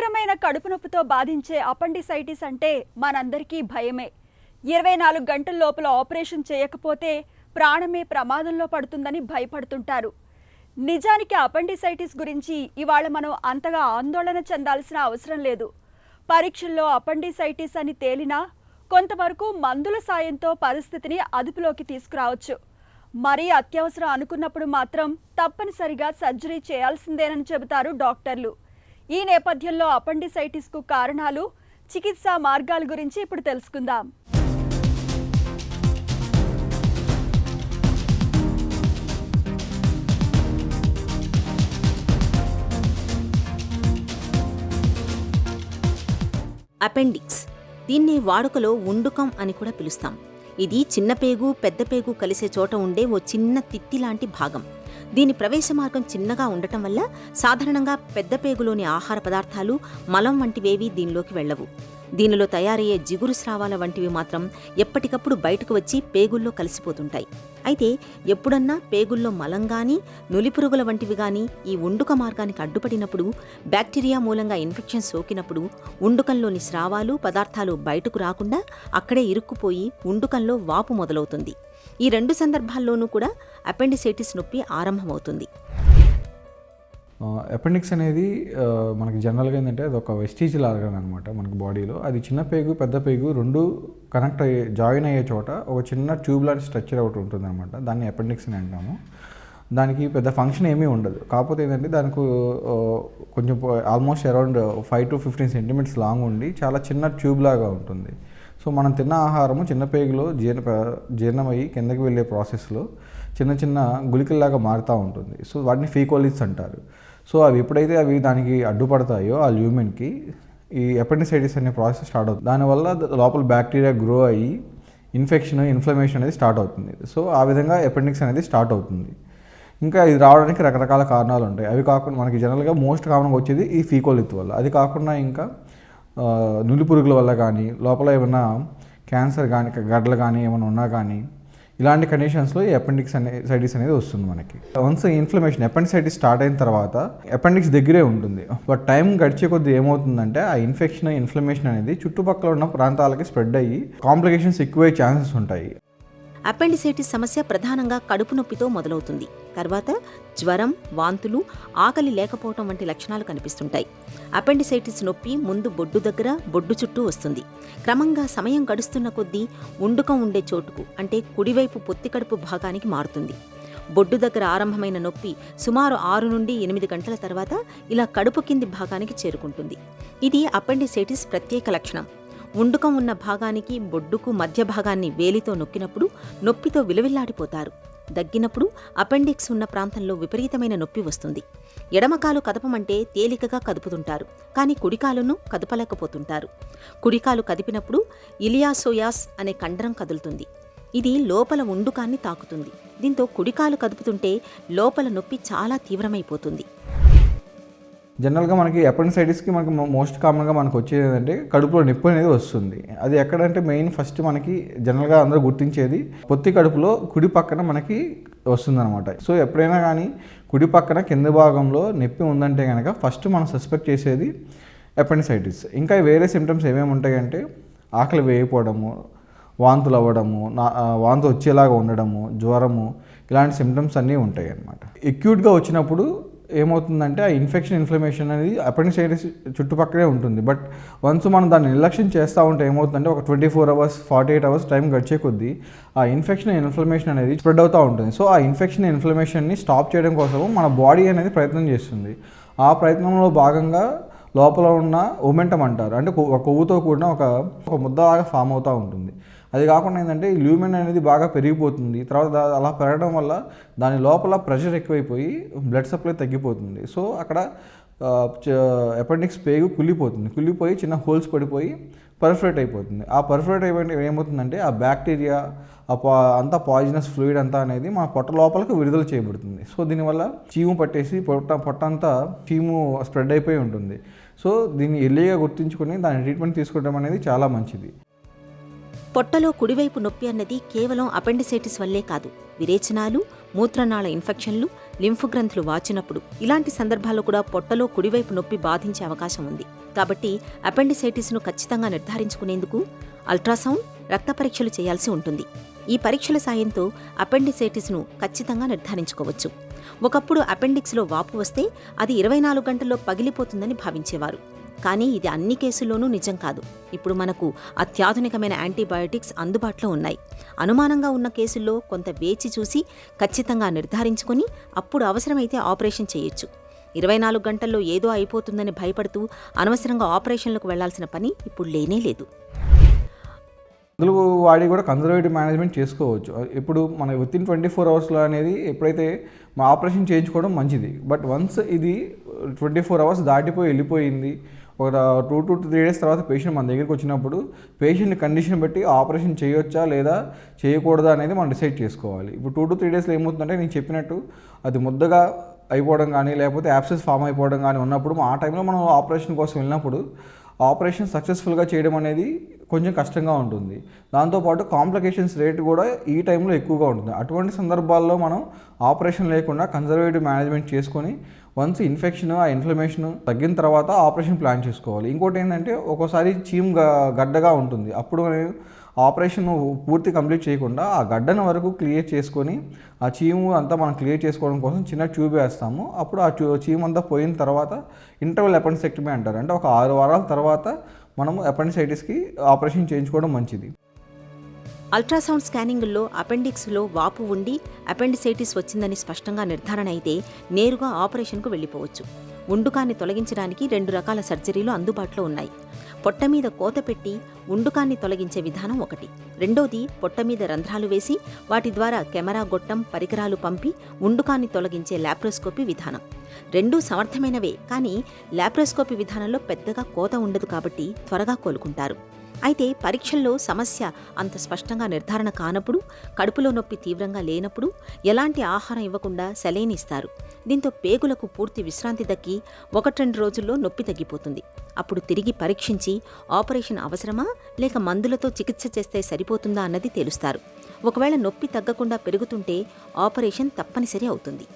తీవ్రమైన కడుపు నొప్పితో బాధించే అపెండిసైటిస్ అంటే మనందరికీ భయమే. 24 గంటల లోపల ఆపరేషన్ చేయకపోతే ప్రాణమే ప్రమాదంలో పడుతుందని భయపడుతుంటారు. నిజానికి అపెండిసైటిస్ గురించి ఇవాళ మనం అంతగా ఆందోళన చెందాల్సిన అవసరం లేదు. పరీక్షల్లో అపెండిసైటిస్ అని తేలినా కొంతవరకు మందుల సాయంతో పరిస్థితిని అదుపులోకి తీసుకురావచ్చు. మరీ అత్యవసరం అనుకున్నప్పుడు మాత్రం తప్పనిసరిగా సర్జరీ చేయాల్సిందేనని చెబుతారు డాక్టర్లు. ఈ నేపథ్యంలో అపెండిసైటిస్కు కారణాలు, చికిత్సా మార్గాల గురించి ఇప్పుడు తెలుసుకుందాం. అపెండిక్స్, దీన్ని వాడుకలో ఉండుకం అని కూడా పిలుస్తాం. ఇది చిన్న పేగు పెద్ద పేగు కలిసే చోట ఉండే ఓ చిన్న తిత్తి లాంటి భాగం. దీని ప్రవేశ మార్గం చిన్నగా ఉండటం వల్ల సాధారణంగా పెద్ద పేగులోని ఆహార పదార్థాలు, మలం వంటివేవీ దీనిలోకి వెళ్లవు. దీనిలో తయారయ్యే జిగురు స్రావాల వంటివి మాత్రం ఎప్పటికప్పుడు బయటకు వచ్చి పేగుల్లో కలిసిపోతుంటాయి. అయితే ఎప్పుడన్నా పేగుల్లో మలం గానీ, నులిపురుగుల వంటివి గానీ ఈ ఉండుక మార్గానికి అడ్డుపడినప్పుడు, బ్యాక్టీరియా మూలంగా ఇన్ఫెక్షన్ సోకినప్పుడు ఉండుకంలోని స్రావాలు, పదార్థాలు బయటకు రాకుండా అక్కడే ఇరుక్కుపోయి ఉండుకంలో వాపు మొదలవుతుంది. ఈ రెండు సందర్భాల్లోనూ కూడా అపెండిసైటిస్ నొప్పి ఆరంభమవుతుంది. అపెండిక్స్ అనేది మనకి జనరల్గా ఏంటంటే అది ఒక వెస్టీజియల్ ఆర్గన్ అనమాట మనకి బాడీలో. అది చిన్న పేగు పెద్ద పేగు రెండు కనెక్ట్ అయ్యే జాయిన్ అయ్యే చోట ఒక చిన్న ట్యూబ్ లాంటి స్ట్రక్చర్ ఒకటి ఉంటుంది అనమాట. దాన్ని అపెండిక్స్ అని అంటాము. దానికి పెద్ద ఫంక్షన్ ఏమీ ఉండదు. కాకపోతే ఏంటంటే దానికి కొంచెం almost around 5 to 15 centimetres long ఉండి చాలా చిన్న ట్యూబ్ లాగా ఉంటుంది. సో మనం తిన్న ఆహారము చిన్న పేగులో జీర్ణమయ్యి కిందకి వెళ్ళే ప్రాసెస్లో చిన్న చిన్న గుళికల్లాగా మారుతూ ఉంటుంది. సో వాటిని ఫీకోలిట్స్ అంటారు. సో అవి ఎప్పుడైతే దానికి అడ్డుపడతాయో ఆ ల్యూమెన్కి ఈ అపెండిసైటిస్ అనే ప్రాసెస్ స్టార్ట్ అవుతుంది. దానివల్ల లోపల బ్యాక్టీరియా గ్రో అయ్యి ఇన్ఫ్లమేషన్ అనేది స్టార్ట్ అవుతుంది. సో ఆ విధంగా అపెండిక్స్ అనేది స్టార్ట్ అవుతుంది. ఇంకా ఇది రావడానికి రకరకాల కారణాలు ఉంటాయి. అవి కాకుండా మనకి జనరల్గా మోస్ట్ కామన్గా వచ్చేది ఈ ఫీకోలిత్ వల్ల. అది కాకుండా ఇంకా నులి పురుగుల వల్ల కానీ, లోపల ఏమైనా క్యాన్సర్ కానీ, గడ్డలు కానీ ఏమైనా ఉన్నా కానీ, ఇలాంటి కండిషన్స్లో ఈ అపెండిసైటిస్ అనేది వస్తుంది మనకి. వన్స్ ఇన్ఫ్లమేషన్ అపెండిసైటిస్ స్టార్ట్ అయిన తర్వాత అపెండిక్స్ దగ్గరే ఉంటుంది. బట్ టైం గడిచే కొద్దీ ఏమవుతుందంటే ఆ ఇన్ఫ్లమేషన్ అనేది చుట్టుపక్కల ఉన్న ప్రాంతాలకి స్ప్రెడ్ అయ్యి కాంప్లికేషన్స్ ఎక్కువయ్యే ఛాన్సెస్ ఉంటాయి. అపెండిసైటిస్ సమస్య ప్రధానంగా కడుపు నొప్పితో మొదలవుతుంది. తర్వాత జ్వరం, వాంతులు, ఆకలి లేకపోవటం వంటి లక్షణాలు కనిపిస్తుంటాయి. అపెండిసైటిస్ నొప్పి ముందు బొడ్డు దగ్గర, బొడ్డు చుట్టూ వస్తుంది. క్రమంగా సమయం గడుస్తున్న కొద్దీ ఉండుకం ఉండే చోటుకు, అంటే కుడివైపు పొత్తికడుపు భాగానికి మారుతుంది. బొడ్డు దగ్గర ఆరంభమైన నొప్పి సుమారు 6 నుండి 8 గంటల తర్వాత ఇలా కడుపు కింది భాగానికి చేరుకుంటుంది. ఇది అపెండిసైటిస్ ప్రత్యేక లక్షణం. ఉండుకం ఉన్న భాగానికి, బొడ్డుకు మధ్య భాగాన్ని వేలితో నొక్కినప్పుడు నొప్పితో విలవిల్లాడిపోతారు. దగ్గినప్పుడు అపెండిక్స్ ఉన్న ప్రాంతంలో విపరీతమైన నొప్పి వస్తుంది. ఎడమకాలు కదపమంటే తేలికగా కదుపుతుంటారు, కానీ కుడికాలును కదపలేకపోతుంటారు. కుడికాలు కదిపినప్పుడు ఇలియాసోయాస్ అనే కండరం కదులుతుంది. ఇది లోపల ఉండుకాన్ని తాకుతుంది. దీంతో కుడికాలు కదుపుతుంటే లోపల నొప్పి చాలా తీవ్రమైపోతుంది. జనరల్గా మనకి అపెండిసైటిస్కి మనకి మోస్ట్ కామన్గా మనకు వచ్చేది ఏంటంటే కడుపులో నొప్పి అనేది వస్తుంది. అది ఎక్కడంటే మెయిన్ ఫస్ట్ మనకి జనరల్గా అందరూ గుర్తించేది పొత్తి కడుపులో కుడి పక్కన మనకి వస్తుందన్నమాట. సో ఎప్పుడైనా కానీ కుడి పక్కన కింద భాగంలో నొప్పి ఉందంటే కనుక ఫస్ట్ మనం సస్పెక్ట్ చేసేది అపెండిసైటిస్. ఇంకా వేరే సిమ్టమ్స్ ఏమేమి ఉంటాయంటే ఆకలి వేయకపోవడము, వాంతులు అవ్వడము, వాంతు వచ్చేలాగా ఉండడము, జ్వరము, ఇలాంటి సిమ్టమ్స్ అన్నీ ఉంటాయి అన్నమాట. అక్యూట్గా వచ్చినప్పుడు ఏమవుతుందంటే ఆ ఇన్ఫ్లమేషన్ అనేది అపెండిసైటిస్ చుట్టుపక్కలే ఉంటుంది. బట్ వన్స్ మనం దాన్ని నిర్లక్ష్యం చేస్తూ ఉంటే ఏమవుతుందంటే ఒక 24 hours 48 hours టైం గడిచే కొద్దీ ఆ ఇన్ఫ్లమేషన్ అనేది స్ప్రెడ్ అవుతూ ఉంటుంది. సో ఆ ఇన్ఫ్లమేషన్ని స్టాప్ చేయడం కోసం మన బాడీ అనేది ప్రయత్నం చేస్తుంది. ఆ ప్రయత్నంలో భాగంగా లోపల ఉన్న ఒమెంటం అంటారు, అంటే కొవ్వుతో కూడిన ఒక ముద్దలాగా ఫామ్ అవుతూ ఉంటుంది. అది కాకుండా ఏంటంటే ఈ ల్యూమెన్ అనేది బాగా పెరిగిపోతుంది. తర్వాత అలా పెరగడం వల్ల దాని లోపల ప్రెషర్ ఎక్కువైపోయి బ్లడ్ సప్లై తగ్గిపోతుంది. సో అక్కడ అపెండిక్స్ పేగు కుళ్ళిపోయి చిన్న హోల్స్ పడిపోయి పర్ఫరేట్ అయిపోతుంది. ఆ పర్ఫరేట్ అయిపోయి ఏమవుతుందంటే ఆ బ్యాక్టీరియా అంతా పాయిజనస్ ఫ్లూయిడ్ అంతా అనేది మన పొట్ట లోపలికి విడుదల చేయబడుతుంది. సో దీనివల్ల చీము పట్టేసి పొట్టంతా చీము స్ప్రెడ్ అయిపోయి ఉంటుంది. సో దీన్ని ఎర్లీగా గుర్తించుకొని దాని ట్రీట్మెంట్ తీసుకోవడం అనేది చాలా మంచిది. పొట్టలో కుడివైపు నొప్పి అన్నది కేవలం అపెండిసైటిస్ వల్లే కాదు, విరేచనాలు, మూత్రనాళ ఇన్ఫెక్షన్లు, లింఫ్ గ్రంథులు వాచినప్పుడు ఇలాంటి సందర్భాల్లో కూడా పొట్టలో కుడివైపు నొప్పి బాధించే అవకాశం ఉంది. కాబట్టి అపెండిసైటిస్ను ఖచ్చితంగా నిర్ధారించుకునేందుకు అల్ట్రాసౌండ్, రక్త పరీక్షలు చేయాల్సి ఉంటుంది. ఈ పరీక్షల సాయంతో అపెండిసైటిస్ను ఖచ్చితంగా నిర్ధారించుకోవచ్చు. ఒకప్పుడు అపెండిక్స్లో వాపు వస్తే అది 24 గంటల్లో పగిలిపోతుందని భావించేవారు. కానీ ఇది అన్ని కేసుల్లోనూ నిజం కాదు. ఇప్పుడు మనకు అత్యాధునికమైన యాంటీబయాటిక్స్ అందుబాటులో ఉన్నాయి. అనుమానంగా ఉన్న కేసుల్లో కొంత వేచి చూసి ఖచ్చితంగా నిర్ధారించుకొని అప్పుడు అవసరమైతే ఆపరేషన్ చేయొచ్చు. 24 గంటల్లో ఏదో అయిపోతుందని భయపడుతూ అనవసరంగా ఆపరేషన్లకు వెళ్లాల్సిన పని ఇప్పుడు లేనే లేదు. మందులు వాడి కూడా కన్జర్వేటివ్ మేనేజ్మెంట్ చేసుకోవచ్చు. ఇప్పుడు మన వితిన్ 24 అవర్స్లో అనేది ఎప్పుడైతే మా ఆపరేషన్ చేయించుకోవడం మంచిది. బట్ వన్స్ ఇది 24 అవర్స్ దాటిపోయి వెళ్ళిపోయింది, ఒక 2 to 3 days తర్వాత పేషెంట్ మన దగ్గరికి వచ్చినప్పుడు పేషెంట్ కండిషన్ బట్టి ఆపరేషన్ చేయొచ్చా లేదా చేయకూడదా అనేది మనం డిసైడ్ చేసుకోవాలి. ఇప్పుడు 2 to 3 daysలో ఏమవుతుందంటే నేను చెప్పినట్టు అది ముద్దగా అయిపోవడం కానీ లేకపోతే యాబ్సెస్ ఫామ్ అయిపోవడం కానీ ఉన్నప్పుడు ఆ టైంలో మనం ఆపరేషన్ కోసం వెళ్ళినప్పుడు ఆపరేషన్ సక్సెస్ఫుల్గా చేయడం అనేది కొంచెం కష్టంగా ఉంటుంది. దాంతోపాటు కాంప్లికేషన్స్ రేట్ కూడా ఈ టైంలో ఎక్కువగా ఉంటుంది. అటువంటి సందర్భాల్లో మనం ఆపరేషన్ లేకుండా కన్జర్వేటివ్ మేనేజ్మెంట్ చేసుకొని వన్స్ ఇన్ఫెక్షన్, ఆ ఇన్ఫ్లమేషన్ తగ్గిన తర్వాత ఆపరేషన్ ప్లాన్ చేసుకోవాలి. ఇంకోటి ఏంటంటే ఒక్కోసారి చీమ్ గడ్డగా ఉంటుంది. అప్పుడు ఆపరేషన్ పూర్తి కంప్లీట్ చేయకుండా ఆ గడ్డను వరకు క్లియర్ చేసుకొని ఆ చీము అంతా మనం క్లియర్ చేసుకోవడం కోసం చిన్న ట్యూబ్ వేస్తాము. అప్పుడు ఆ చీమ్ అంతా పోయిన తర్వాత ఇంటర్వల్ అపెండిసెక్టమీ అంటారు. అంటే ఒక 6 వారాల తర్వాత మనము అపెండిసైటిస్కి ఆపరేషన్ చేయించుకోవడం మంచిది. అల్ట్రాసౌండ్ స్కానింగుల్లో అపెండిక్స్లో వాపు ఉండి అపెండిసైటిస్ వచ్చిందని స్పష్టంగా నిర్ధారణ అయితే నేరుగా ఆపరేషన్కు వెళ్ళిపోవచ్చు. ఉండుకాన్ని తొలగించడానికి 2 రకాల సర్జరీలు అందుబాటులో ఉన్నాయి. పొట్ట మీద కోత పెట్టి ఉండుకాన్ని తొలగించే విధానం ఒకటి. రెండోది పొట్ట మీద రంధ్రాలు వేసి వాటి ద్వారా కెమెరా గొట్టం, పరికరాలు పంపి ఉండుకాన్ని తొలగించే లాప్రోస్కోపీ విధానం. రెండూ సమర్థమైనవే, కానీ లాప్రోస్కోపీ విధానంలో పెద్దగా కోత ఉండదు కాబట్టి త్వరగా కోలుకుంటారు. అయితే పరీక్షల్లో సమస్య అంత స్పష్టంగా నిర్ధారణ కానప్పుడు, కడుపులో నొప్పి తీవ్రంగా లేనప్పుడు ఎలాంటి ఆహారం ఇవ్వకుండా సెలైన్ ఇస్తారు. దీంతో పేగులకు పూర్తి విశ్రాంతి దక్కి 1-2 రోజుల్లో నొప్పి తగ్గిపోతుంది. అప్పుడు తిరిగి పరీక్షించి ఆపరేషన్ అవసరమా లేక మందులతో చికిత్స చేస్తే సరిపోతుందా అన్నది తేలుస్తారు. ఒకవేళ నొప్పి తగ్గకుండా పెరుగుతుంటే ఆపరేషన్ తప్పనిసరి అవుతుంది.